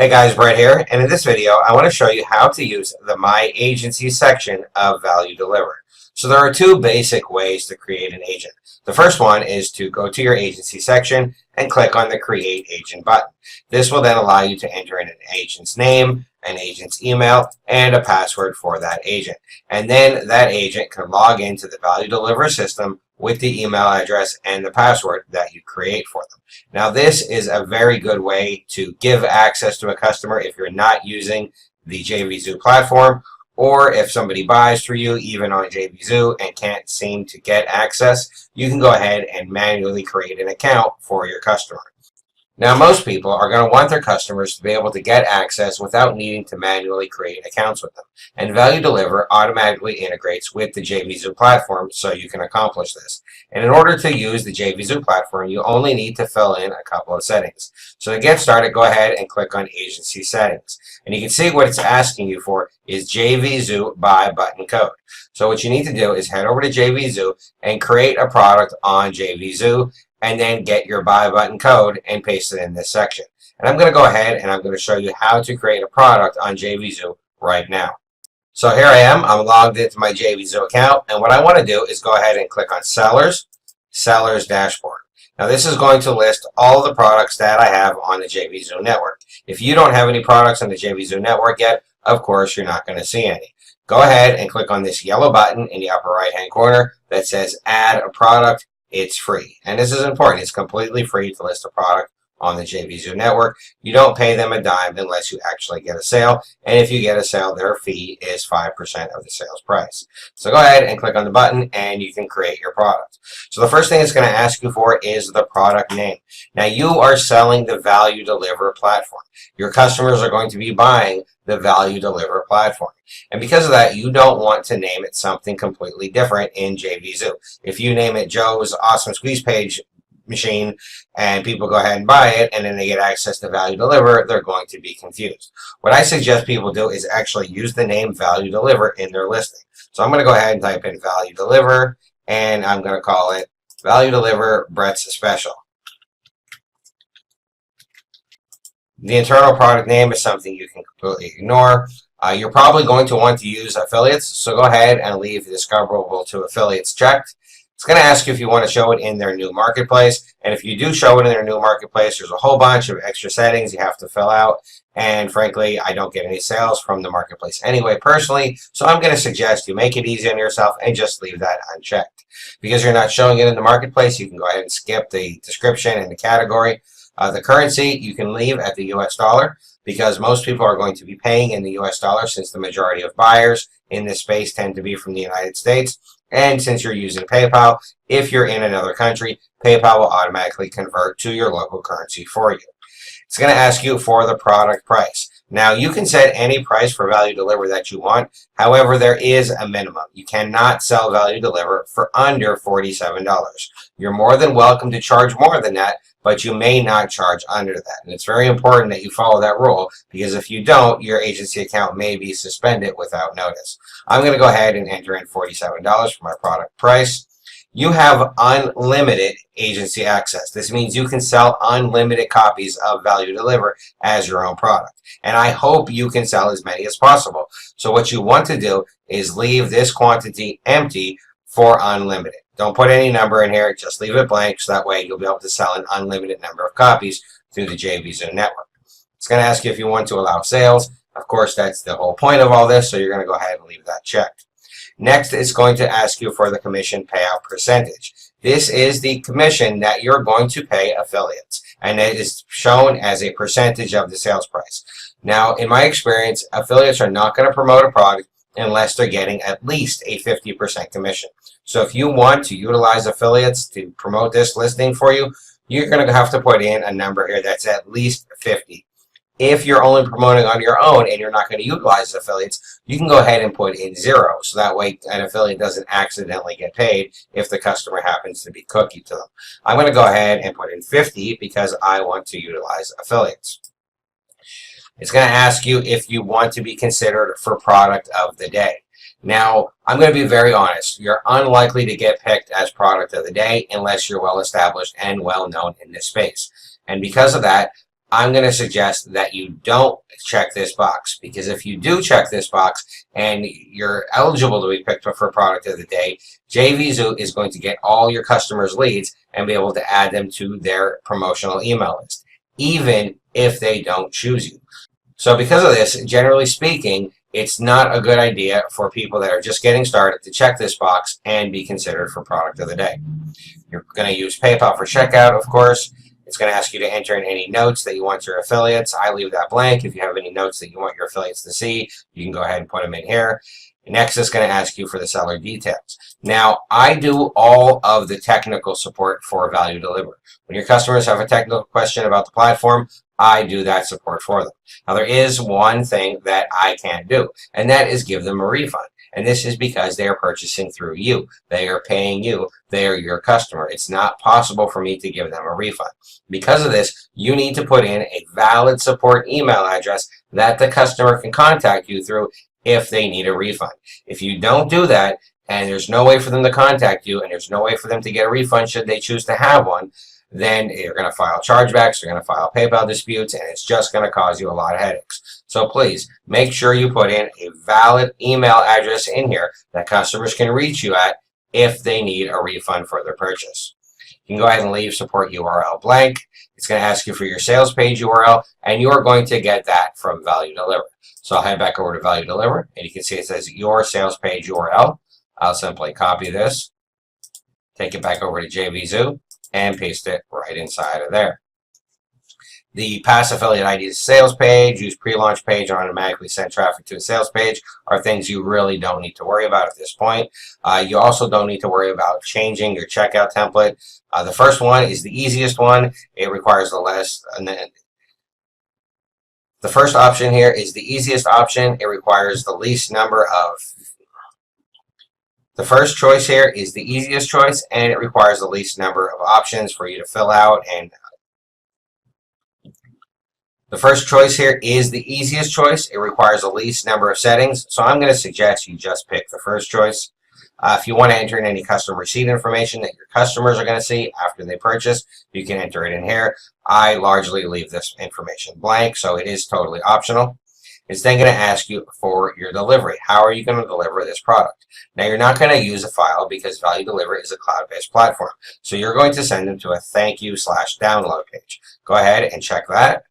Hey guys, Brett here, and in this video I want to show you how to use the My Agency section of Value Deliver. So there are two basic ways to create an agent. The first one is to go to your agency section and click on the Create Agent button. This will then allow you to enter in an agent's name, an agent's email, and a password for that agent. And then that agent can log into the Value Deliver system with the email address and the password that you create for them. Now, this is a very good way to give access to a customer if you're not using the JVZoo platform, or if somebody buys through you, even on JVZoo, and can't seem to get access, you can go ahead and manually create an account for your customer. Now, most people are going to want their customers to be able to get access without needing to manually create accounts with them. And Value Deliver automatically integrates with the JVZoo platform so you can accomplish this. And in order to use the JVZoo platform, you only need to fill in a couple of settings. So to get started, go ahead and click on Agency Settings. And you can see what it's asking you for is JVZoo Buy Button Code. So what you need to do is head over to JVZoo and create a product on JVZoo, and then get your buy button code and paste it in this section. And I'm going to go ahead and I'm going to show you how to create a product on JVZoo right now. So here I am. I'm logged into my JVZoo account, and what I want to do is go ahead and click on Sellers Dashboard. Now this is going to list all the products that I have on the JVZoo network. If you don't have any products on the JVZoo network yet, of course you're not going to see any. Go ahead and click on this yellow button in the upper right hand corner that says Add a Product. It's free. And this is important. It's completely free to list a product on the JVZoo network. You don't pay them a dime unless you actually get a sale. And if you get a sale, their fee is 5% of the sales price. So go ahead and click on the button and you can create your product. So the first thing it's going to ask you for is the product name. Now you are selling the Value Deliver platform. Your customers are going to be buying the Value Deliver platform. And because of that, you don't want to name it something completely different in JVZoo. If you name it Joe's Awesome Squeeze Page Machine and people go ahead and buy it and then they get access to Value Deliver, they're going to be confused. What I suggest people do is actually use the name Value Deliver in their listing. So I'm going to go ahead and type in Value Deliver, and I'm going to call it Value Deliver Brett's Special. The internal product name is something you can completely ignore. You're probably going to want to use affiliates, so go ahead and leave discoverable to affiliates checked. It's going to ask you if you want to show it in their new marketplace, and if you do show it in their new marketplace, there's a whole bunch of extra settings you have to fill out, and frankly, I don't get any sales from the marketplace anyway personally, so I'm going to suggest you make it easy on yourself and just leave that unchecked. Because you're not showing it in the marketplace, you can go ahead and skip the description and the category. The currency you can leave at the US dollar, because most people are going to be paying in the US dollar since the majority of buyers in this space tend to be from the United States. And since you're using PayPal, if you're in another country, PayPal will automatically convert to your local currency for you. It's going to ask you for the product price. Now, you can set any price for Value Deliver that you want. However, there is a minimum. You cannot sell Value Deliver for under $47. You're more than welcome to charge more than that, but you may not charge under that. And it's very important that you follow that rule, because if you don't, your agency account may be suspended without notice. I'm going to go ahead and enter in $47 for my product price. You have unlimited agency access. This means you can sell unlimited copies of Value Deliver as your own product. And I hope you can sell as many as possible. So what you want to do is leave this quantity empty for unlimited. Don't put any number in here, just leave it blank, so that way you'll be able to sell an unlimited number of copies through the JVZoo network. It's going to ask you if you want to allow sales. Of course, that's the whole point of all this, so you're going to go ahead and leave that checked. Next, it's going to ask you for the commission payout percentage. This is the commission that you're going to pay affiliates, and it is shown as a percentage of the sales price. Now, in my experience, affiliates are not going to promote a product unless they're getting at least a 50% commission. So if you want to utilize affiliates to promote this listing for you, you're going to have to put in a number here that's at least 50. If you're only promoting on your own and you're not going to utilize affiliates, you can go ahead and put in 0. So that way an affiliate doesn't accidentally get paid if the customer happens to be cookie to them. I'm going to go ahead and put in 50 because I want to utilize affiliates. It's going to ask you if you want to be considered for product of the day. Now, I'm going to be very honest. You're unlikely to get picked as product of the day unless you're well established and well known in this space. And because of that, I'm going to suggest that you don't check this box, because if you do check this box and you're eligible to be picked up for product of the day, JVZoo is going to get all your customers' leads and be able to add them to their promotional email list, even if they don't choose you. So because of this, generally speaking, it's not a good idea for people that are just getting started to check this box and be considered for product of the day. You're going to use PayPal for checkout, of course. It's going to ask you to enter in any notes that you want your affiliates. I leave that blank. If you have any notes that you want your affiliates to see, you can go ahead and put them in here. Next, it's going to ask you for the seller details. Now, I do all of the technical support for Value Deliver. When your customers have a technical question about the platform, I do that support for them. Now, there is one thing that I can't do, and that is give them a refund. And this is because they are purchasing through you. They are paying you. They are your customer. It's not possible for me to give them a refund. Because of this, you need to put in a valid support email address that the customer can contact you through if they need a refund. If you don't do that, and there's no way for them to contact you, and there's no way for them to get a refund should they choose to have one, then you're going to file chargebacks, you're going to file PayPal disputes, and it's just going to cause you a lot of headaches. So please make sure you put in a valid email address in here that customers can reach you at if they need a refund for their purchase. You can go ahead and leave support URL blank. It's going to ask you for your sales page URL, and you're going to get that from Value Deliver. So I'll head back over to Value Deliver, and you can see it says your sales page URL. I'll simply copy this, take it back over to JVZoo, and paste it right inside of there. The pass affiliate ID sales page, use pre-launch page, and automatically send traffic to a sales page are things you really don't need to worry about at this point. You also don't need to worry about changing your checkout template. The first one is the easiest one. It requires the less, and then the first option here is the easiest option. It requires the least number of The first choice here is the easiest choice, and it requires the least number of options for you to fill out. And the first choice here is the easiest choice. It requires the least number of settings, so I'm going to suggest you just pick the first choice. If you want to enter in any customer receipt information that your customers are going to see after they purchase, you can enter it in here. I largely leave this information blank, so it is totally optional. It's then going to ask you for your delivery. How are you going to deliver this product? Now, you're not going to use a file because Value Deliver is a cloud-based platform. So you're going to send them to a thank you /download page. Go ahead and check that.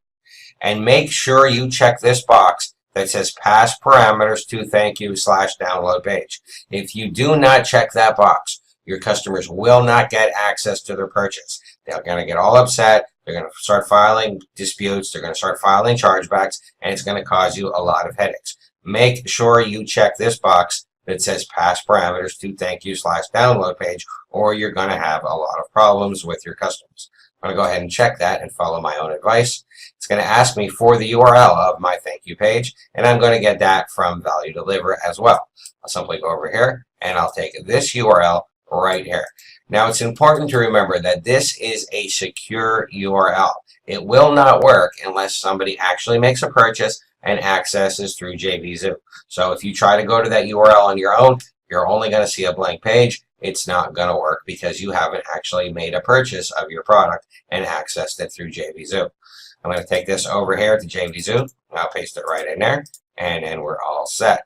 And make sure you check this box that says pass parameters to thank you /download page. If you do not check that box, your customers will not get access to their purchase. They're going to get all upset. They're going to start filing disputes. They're going to start filing chargebacks, and it's going to cause you a lot of headaches. Make sure you check this box that says pass parameters to thank you /download page, or you're going to have a lot of problems with your customers. I'm going to go ahead and check that and follow my own advice. It's going to ask me for the URL of my thank you page, and I'm going to get that from Value Deliver as well. I'll simply go over here, and I'll take this URL right here. Now, it's important to remember that this is a secure URL. It will not work unless somebody actually makes a purchase and accesses through JVZoo. So if you try to go to that URL on your own, you're only going to see a blank page. It's not going to work because you haven't actually made a purchase of your product and accessed it through JVZoo. I'm going to take this over here to JVZoo. I'll paste it right in there, and then we're all set.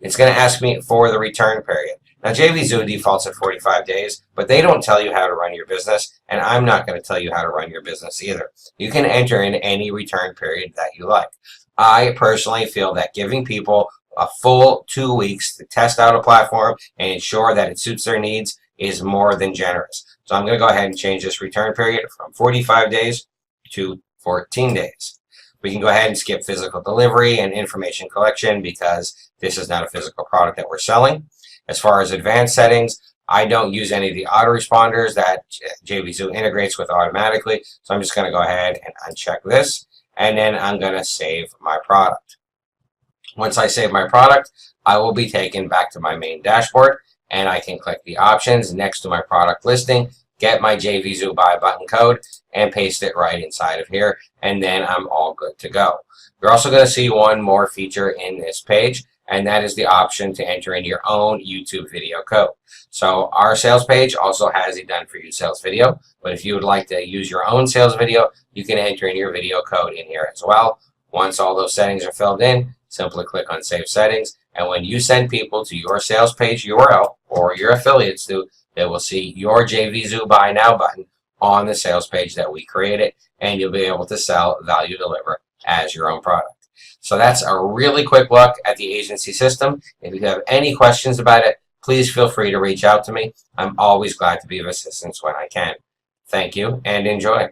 It's going to ask me for the return period. Now, JVZoo defaults at 45 days, but they don't tell you how to run your business, and I'm not going to tell you how to run your business either. You can enter in any return period that you like. I personally feel that giving people a full 2 weeks to test out a platform and ensure that it suits their needs is more than generous. So I'm going to go ahead and change this return period from 45 days to 14 days. We can go ahead and skip physical delivery and information collection because this is not a physical product that we're selling. As far as advanced settings, I don't use any of the autoresponders that JVZoo integrates with automatically. So I'm just going to go ahead and uncheck this, and then I'm going to save my product. Once I save my product, I will be taken back to my main dashboard, and I can click the options next to my product listing, get my JVZoo buy button code, and paste it right inside of here, and then I'm all good to go. You're also going to see one more feature in this page, and that is the option to enter in your own YouTube video code. So our sales page also has a done for you sales video, but if you would like to use your own sales video, you can enter in your video code in here as well. Once all those settings are filled in, simply click on Save Settings, and when you send people to your sales page URL or your affiliates to, they will see your JVZoo Buy Now button on the sales page that we created, and you'll be able to sell Value Deliver as your own product. So that's a really quick look at the agency system. If you have any questions about it, please feel free to reach out to me. I'm always glad to be of assistance when I can. Thank you and enjoy.